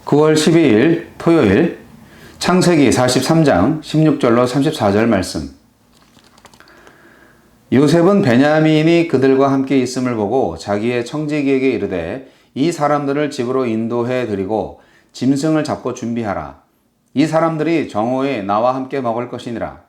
9월 12일 토요일 창세기 43장 16절로 34절 말씀. 요셉은 베냐민이 그들과 함께 있음을 보고 자기의 청지기에게 이르되 이 사람들을 집으로 인도해 드리고 짐승을 잡고 준비하라. 이 사람들이 정오에 나와 함께 먹을 것이니라.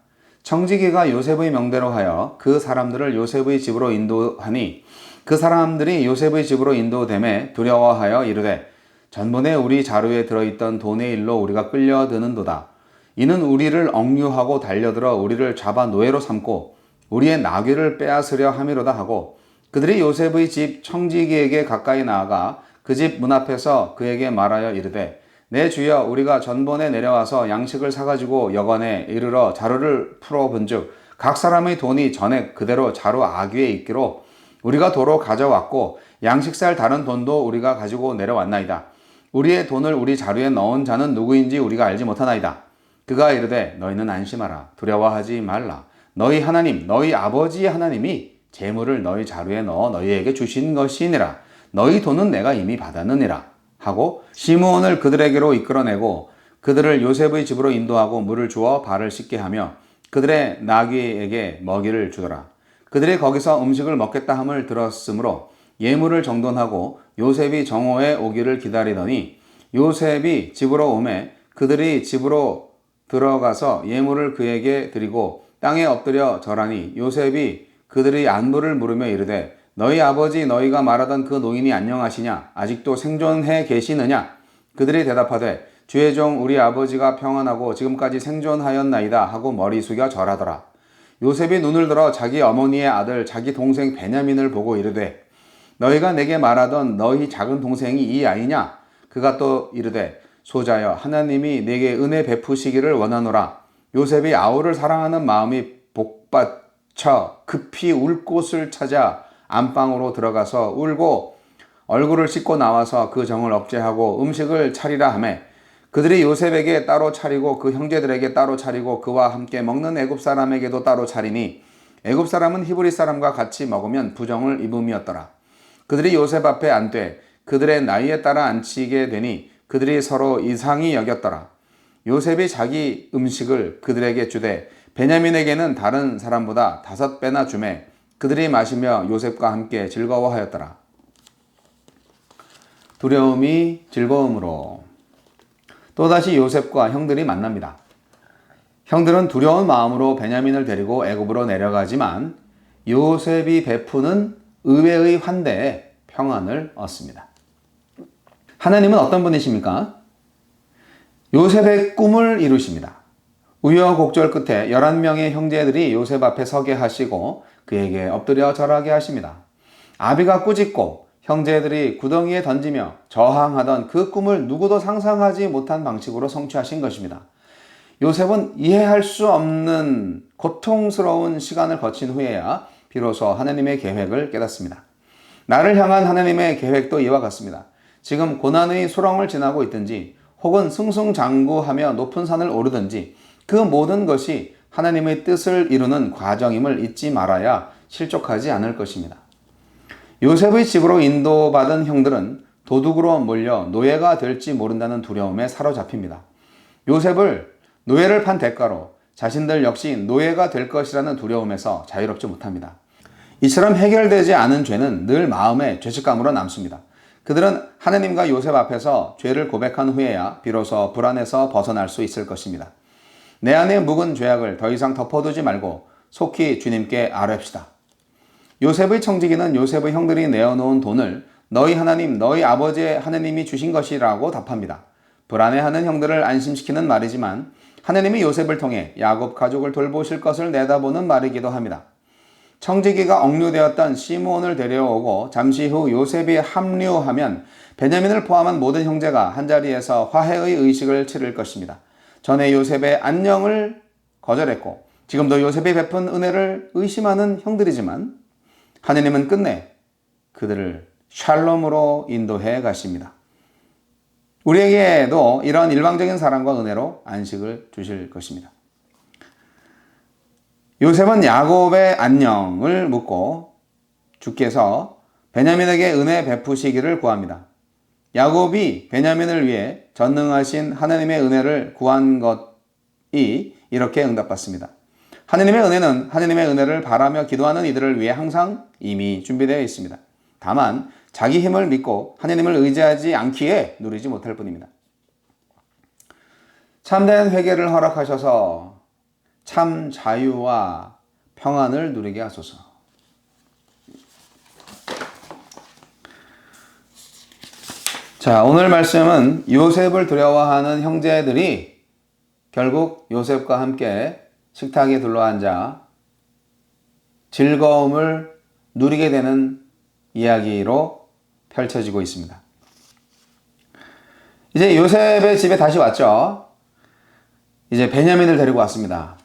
청지기가 요셉의 명대로 하여 그 사람들을 요셉의 집으로 인도하니 그 사람들이 요셉의 집으로 인도됨에 두려워하여 이르되 전번에 우리 자루에 들어있던 돈의 일로 우리가 끌려드는도다. 이는 우리를 억류하고 달려들어 우리를 잡아 노예로 삼고 우리의 나귀를 빼앗으려 함이로다 하고 그들이 요셉의 집 청지기에게 가까이 나아가 그 집 문 앞에서 그에게 말하여 이르되 내 주여 우리가 전번에 내려와서 양식을 사가지고 여관에 이르러 자루를 풀어본즉 각 사람의 돈이 전에 그대로 자루 아귀에 있기로 우리가 도로 가져왔고 양식 살 다른 돈도 우리가 가지고 내려왔나이다. 우리의 돈을 우리 자루에 넣은 자는 누구인지 우리가 알지 못하나이다. 그가 이르되 너희는 안심하라. 두려워하지 말라. 너희 하나님 너희 아버지의 하나님이 재물을 너희 자루에 넣어 너희에게 주신 것이니라. 너희 돈은 내가 이미 받았느니라 하고 시므온을 그들에게로 이끌어내고 그들을 요셉의 집으로 인도하고 물을 주어 발을 씻게 하며 그들의 나귀에게 먹이를 주더라. 그들이 거기서 음식을 먹겠다 함을 들었으므로 예물을 정돈하고 요셉이 정오에 오기를 기다리더니 요셉이 집으로 오매 그들이 집으로 들어가서 예물을 그에게 드리고 땅에 엎드려 절하니 요셉이 그들의 안부를 물으며 이르되 너희 아버지 너희가 말하던 그 노인이 안녕하시냐? 아직도 생존해 계시느냐? 그들이 대답하되 주의 종 우리 아버지가 평안하고 지금까지 생존하였나이다 하고 머리 숙여 절하더라. 요셉이 눈을 들어 자기 어머니의 아들 자기 동생 베냐민을 보고 이르되 너희가 내게 말하던 너희 작은 동생이 이 아이냐? 그가 또 이르되 소자여 하나님이 내게 은혜 베푸시기를 원하노라. 요셉이 아우를 사랑하는 마음이 복받쳐 급히 울 곳을 찾아 안방으로 들어가서 울고 얼굴을 씻고 나와서 그 정을 억제하고 음식을 차리라 하매 그들이 요셉에게 따로 차리고 그 형제들에게 따로 차리고 그와 함께 먹는 애굽 사람에게도 따로 차리니 애굽 사람은 히브리 사람과 같이 먹으면 부정을 입음이었더라. 그들이 요셉 앞에 앉되 그들의 나이에 따라 앉히게 되니 그들이 서로 이상히 여겼더라. 요셉이 자기 음식을 그들에게 주되 베냐민에게는 다른 사람보다 5배나 주매 그들이 마시며 요셉과 함께 즐거워하였더라. 두려움이 즐거움으로. 또다시 요셉과 형들이 만납니다. 형들은 두려운 마음으로 베냐민을 데리고 애굽으로 내려가지만 요셉이 베푸는 의외의 환대에 평안을 얻습니다. 하나님은 어떤 분이십니까? 요셉의 꿈을 이루십니다. 우여곡절 끝에 11명의 형제들이 요셉 앞에 서게 하시고 그에게 엎드려 절하게 하십니다. 아비가 꾸짖고 형제들이 구덩이에 던지며 저항하던 그 꿈을 누구도 상상하지 못한 방식으로 성취하신 것입니다. 요셉은 이해할 수 없는 고통스러운 시간을 거친 후에야 비로소 하나님의 계획을 깨닫습니다. 나를 향한 하나님의 계획도 이와 같습니다. 지금 고난의 수렁을 지나고 있든지 혹은 승승장구하며 높은 산을 오르든지 그 모든 것이 하나님의 뜻을 이루는 과정임을 잊지 말아야 실족하지 않을 것입니다. 요셉의 집으로 인도받은 형들은 도둑으로 몰려 노예가 될지 모른다는 두려움에 사로잡힙니다. 요셉을 노예를 판 대가로 자신들 역시 노예가 될 것이라는 두려움에서 자유롭지 못합니다. 이처럼 해결되지 않은 죄는 늘 마음의 죄책감으로 남습니다. 그들은 하나님과 요셉 앞에서 죄를 고백한 후에야 비로소 불안에서 벗어날 수 있을 것입니다. 내 안에 묵은 죄악을 더 이상 덮어두지 말고 속히 주님께 아뢰읍시다. 요셉의 청지기는 요셉의 형들이 내어놓은 돈을 너희 하나님, 너희 아버지의 하나님이 주신 것이라고 답합니다. 불안해하는 형들을 안심시키는 말이지만 하나님이 요셉을 통해 야곱 가족을 돌보실 것을 내다보는 말이기도 합니다. 청지기가 억류되었던 시므온을 데려오고 잠시 후 요셉이 합류하면 베냐민을 포함한 모든 형제가 한자리에서 화해의 의식을 치를 것입니다. 전에 요셉의 안녕을 거절했고 지금도 요셉이 베푼 은혜를 의심하는 형들이지만 하느님은 끝내 그들을 샬롬으로 인도해 가십니다. 우리에게도 이런 일방적인 사랑과 은혜로 안식을 주실 것입니다. 요셉은 야곱의 안녕을 묻고 주께서 베냐민에게 은혜 베푸시기를 구합니다. 야곱이 베냐민을 위해 전능하신 하나님의 은혜를 구한 것이 이렇게 응답받습니다. 하나님의 은혜는 하나님의 은혜를 바라며 기도하는 이들을 위해 항상 이미 준비되어 있습니다. 다만 자기 힘을 믿고 하나님을 의지하지 않기에 누리지 못할 뿐입니다. 참된 회개를 허락하셔서 참 자유와 평안을 누리게 하소서. 자, 오늘 말씀은 요셉을 두려워하는 형제들이 결국 요셉과 함께 식탁에 둘러앉아 즐거움을 누리게 되는 이야기로 펼쳐지고 있습니다. 이제 요셉의 집에 다시 왔죠. 이제 베냐민을 데리고 왔습니다.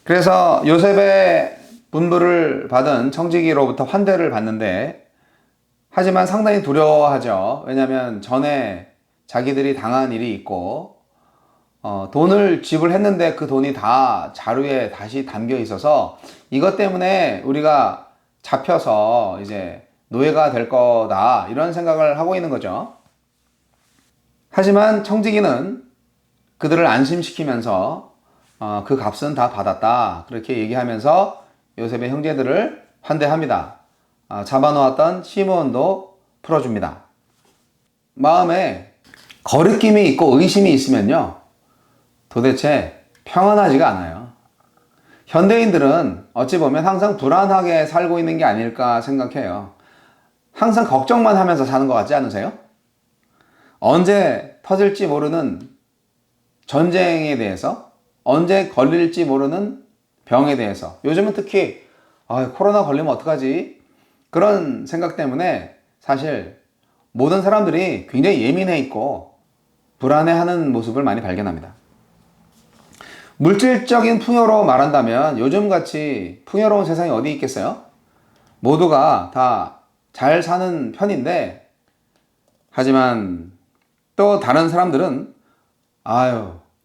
그래서 요셉의 분부를 받은 청지기로부터 환대를 받는데, 하지만 상당히 두려워하죠. 왜냐하면 전에 자기들이 당한 일이 있고 돈을 지불했는데 그 돈이 다 자루에 다시 담겨 있어서 이것 때문에 우리가 잡혀서 이제 노예가 될 거다, 이런 생각을 하고 있는 거죠. 하지만 청지기는 그들을 안심시키면서 그 값은 다 받았다, 그렇게 얘기하면서 요셉의 형제들을 환대합니다. 잡아놓았던 시므온도 풀어줍니다. 마음에 거리낌이 있고 의심이 있으면요, 도대체 평안하지가 않아요. 현대인들은 어찌 보면 항상 불안하게 살고 있는 게 아닐까 생각해요. 항상 걱정만 하면서 사는 것 같지 않으세요? 언제 터질지 모르는 전쟁에 대해서, 언제 걸릴지 모르는 병에 대해서, 요즘은 특히 코로나 걸리면 어떡하지? 그런 생각 때문에 사실 모든 사람들이 굉장히 예민해 있고 불안해하는 모습을 많이 발견합니다. 물질적인 풍요로 말한다면 요즘같이 풍요로운 세상이 어디 있겠어요? 모두가 다 잘 사는 편인데, 하지만 또 다른 사람들은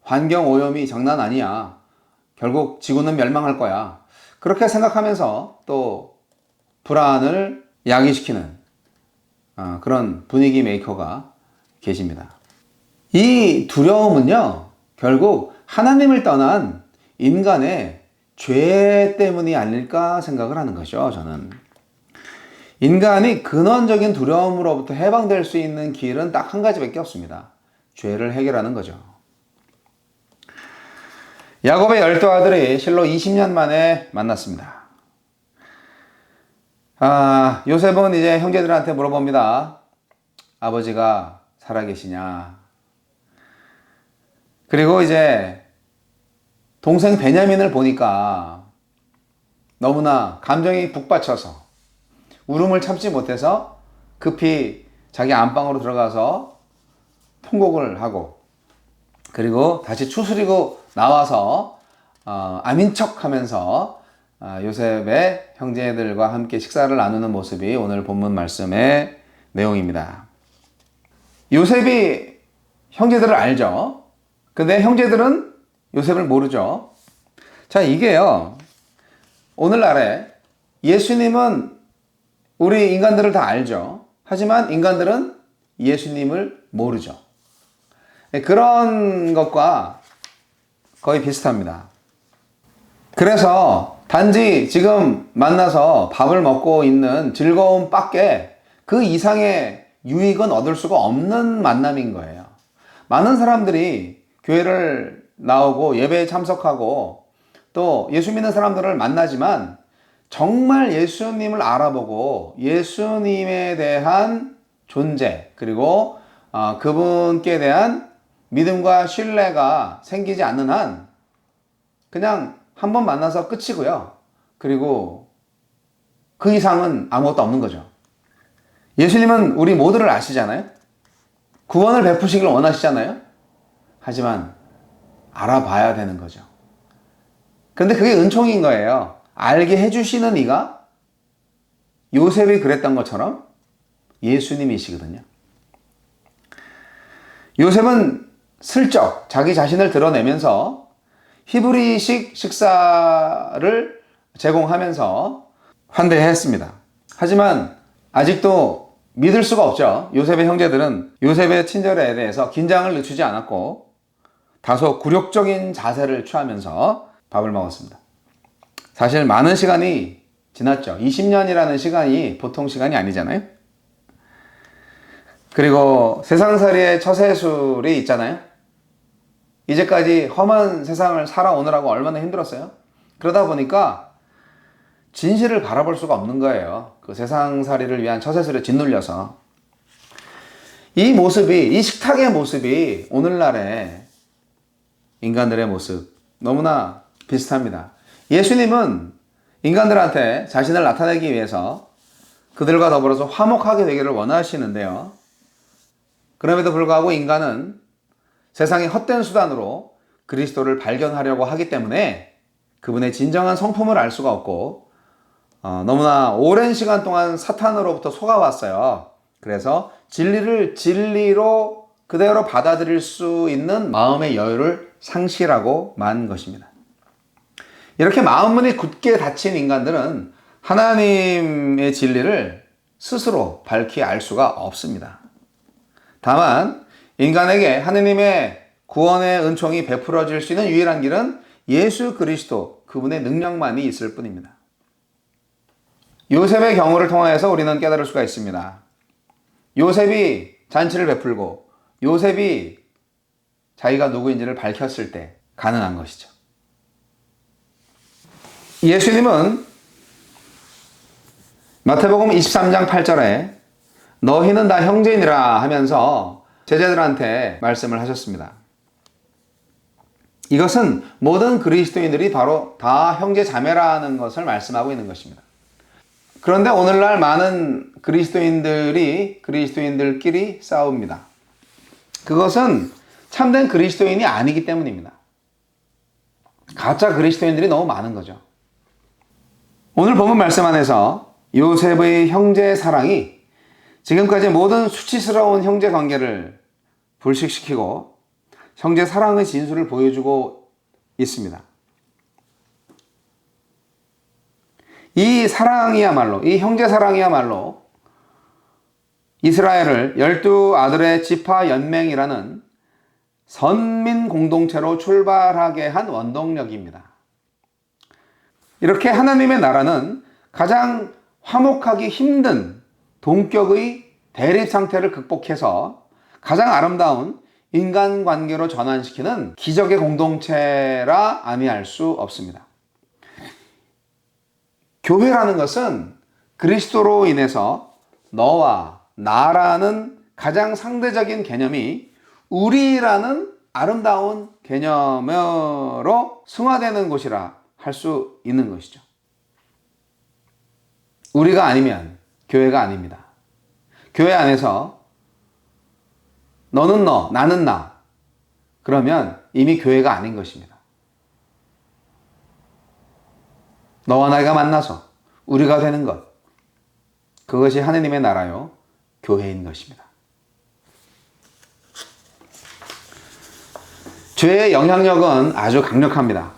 환경 오염이 장난 아니야, 결국 지구는 멸망할 거야, 그렇게 생각하면서 또 불안을 야기시키는 그런 분위기 메이커가 계십니다. 이 두려움은요, 결국 하나님을 떠난 인간의 죄 때문이 아닐까 생각을 하는 것이죠. 저는 인간이 근원적인 두려움으로부터 해방될 수 있는 길은 딱 한 가지밖에 없습니다. 죄를 해결하는 거죠. 야곱의 12아들이 실로 20년 만에 만났습니다. 요셉은 이제 형제들한테 물어봅니다. 아버지가 살아계시냐? 그리고 이제 동생 베냐민을 보니까 너무나 감정이 북받쳐서 울음을 참지 못해서 급히 자기 안방으로 들어가서 통곡을 하고, 그리고 다시 추스리고 나와서 아민 척 하면서 요셉의 형제들과 함께 식사를 나누는 모습이 오늘 본문 말씀의 내용입니다. 요셉이 형제들을 알죠. 근데 형제들은 요셉을 모르죠. 자, 이게요, 오늘날에 예수님은 우리 인간들을 다 알죠. 하지만 인간들은 예수님을 모르죠. 그런 것과 거의 비슷합니다. 그래서 단지 지금 만나서 밥을 먹고 있는 즐거움밖에 그 이상의 유익은 얻을 수가 없는 만남인 거예요. 많은 사람들이 교회를 나오고 예배에 참석하고 또 예수 믿는 사람들을 만나지만, 정말 예수님을 알아보고 예수님에 대한 존재, 그리고 그분께 대한 믿음과 신뢰가 생기지 않는 한 그냥 한번 만나서 끝이고요. 그리고 그 이상은 아무것도 없는 거죠. 예수님은 우리 모두를 아시잖아요. 구원을 베푸시길 원하시잖아요. 하지만 알아봐야 되는 거죠. 그런데 그게 은총인 거예요. 알게 해주시는 이가 요셉이 그랬던 것처럼 예수님이시거든요. 요셉은 슬쩍 자기 자신을 드러내면서 히브리식 식사를 제공하면서 환대했습니다. 하지만 아직도 믿을 수가 없죠. 요셉의 형제들은 요셉의 친절에 대해서 긴장을 늦추지 않았고 다소 굴욕적인 자세를 취하면서 밥을 먹었습니다. 사실 많은 시간이 지났죠. 20년이라는 시간이 보통 시간이 아니잖아요. 그리고 세상살이의 처세술이 있잖아요. 이제까지 험한 세상을 살아오느라고 얼마나 힘들었어요. 그러다 보니까 진실을 바라볼 수가 없는 거예요. 그 세상살이를 위한 처세술에 짓눌려서. 이 모습이, 이 식탁의 모습이 오늘날의 인간들의 모습 너무나 비슷합니다. 예수님은 인간들한테 자신을 나타내기 위해서 그들과 더불어서 화목하게 되기를 원하시는데요. 그럼에도 불구하고 인간은 세상의 헛된 수단으로 그리스도를 발견하려고 하기 때문에 그분의 진정한 성품을 알 수가 없고 너무나 오랜 시간 동안 사탄으로부터 속아왔어요. 그래서 진리를 진리로 그대로 받아들일 수 있는 마음의 여유를 상실하고 만 것입니다. 이렇게 마음문이 굳게 닫힌 인간들은 하나님의 진리를 스스로 밝히 알 수가 없습니다. 다만 인간에게 하느님의 구원의 은총이 베풀어질 수 있는 유일한 길은 예수 그리스도 그분의 능력만이 있을 뿐입니다. 요셉의 경우를 통하여서 우리는 깨달을 수가 있습니다. 요셉이 잔치를 베풀고 요셉이 자기가 누구인지를 밝혔을 때 가능한 것이죠. 예수님은 마태복음 23장 8절에 너희는 다 형제니라 하면서 제자들한테 말씀을 하셨습니다. 이것은 모든 그리스도인들이 바로 다 형제 자매라는 것을 말씀하고 있는 것입니다. 그런데 오늘날 많은 그리스도인들끼리 싸웁니다. 그것은 참된 그리스도인이 아니기 때문입니다. 가짜 그리스도인들이 너무 많은 거죠. 오늘 본문 말씀 안에서 요셉의 형제 사랑이 지금까지 모든 수치스러운 형제 관계를 불식시키고 형제 사랑의 진수를 보여주고 있습니다. 이 사랑이야말로, 이 형제 사랑이야말로 이스라엘을 12아들의 지파 연맹이라는 선민 공동체로 출발하게 한 원동력입니다. 이렇게 하나님의 나라는 가장 화목하기 힘든 동격의 대립 상태를 극복해서 가장 아름다운 인간관계로 전환시키는 기적의 공동체라 아니할 수 없습니다. 교회라는 것은 그리스도로 인해서 너와 나라는 가장 상대적인 개념이 우리라는 아름다운 개념으로 승화되는 곳이라 할 수 있는 것이죠. 우리가 아니면 교회가 아닙니다. 교회 안에서 너는 너, 나는 나. 그러면 이미 교회가 아닌 것입니다. 너와 나가 만나서 우리가 되는 것. 그것이 하느님의 나라요, 교회인 것입니다. 죄의 영향력은 아주 강력합니다.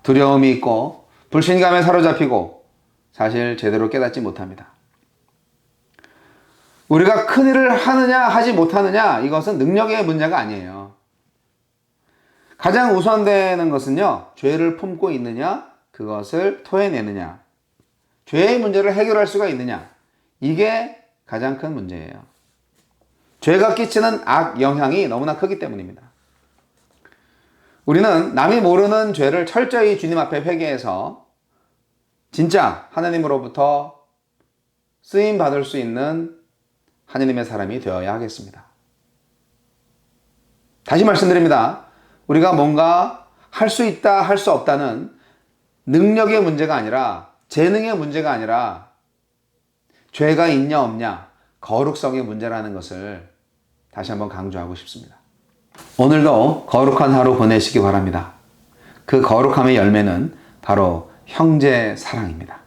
두려움이 있고 불신감에 사로잡히고 사실 제대로 깨닫지 못합니다. 우리가 큰일을 하느냐 하지 못하느냐 이것은 능력의 문제가 아니에요. 가장 우선되는 것은요, 죄를 품고 있느냐 그것을 토해내느냐, 죄의 문제를 해결할 수가 있느냐, 이게 가장 큰 문제예요. 죄가 끼치는 악 영향이 너무나 크기 때문입니다. 우리는 남이 모르는 죄를 철저히 주님 앞에 회개해서 진짜 하나님으로부터 쓰임 받을 수 있는 하나님의 사람이 되어야 하겠습니다. 다시 말씀드립니다. 우리가 뭔가 할 수 있다, 할 수 없다는 능력의 문제가 아니라, 재능의 문제가 아니라 죄가 있냐 없냐, 거룩성의 문제라는 것을 다시 한번 강조하고 싶습니다. 오늘도 거룩한 하루 보내시기 바랍니다. 그 거룩함의 열매는 바로 형제 사랑입니다.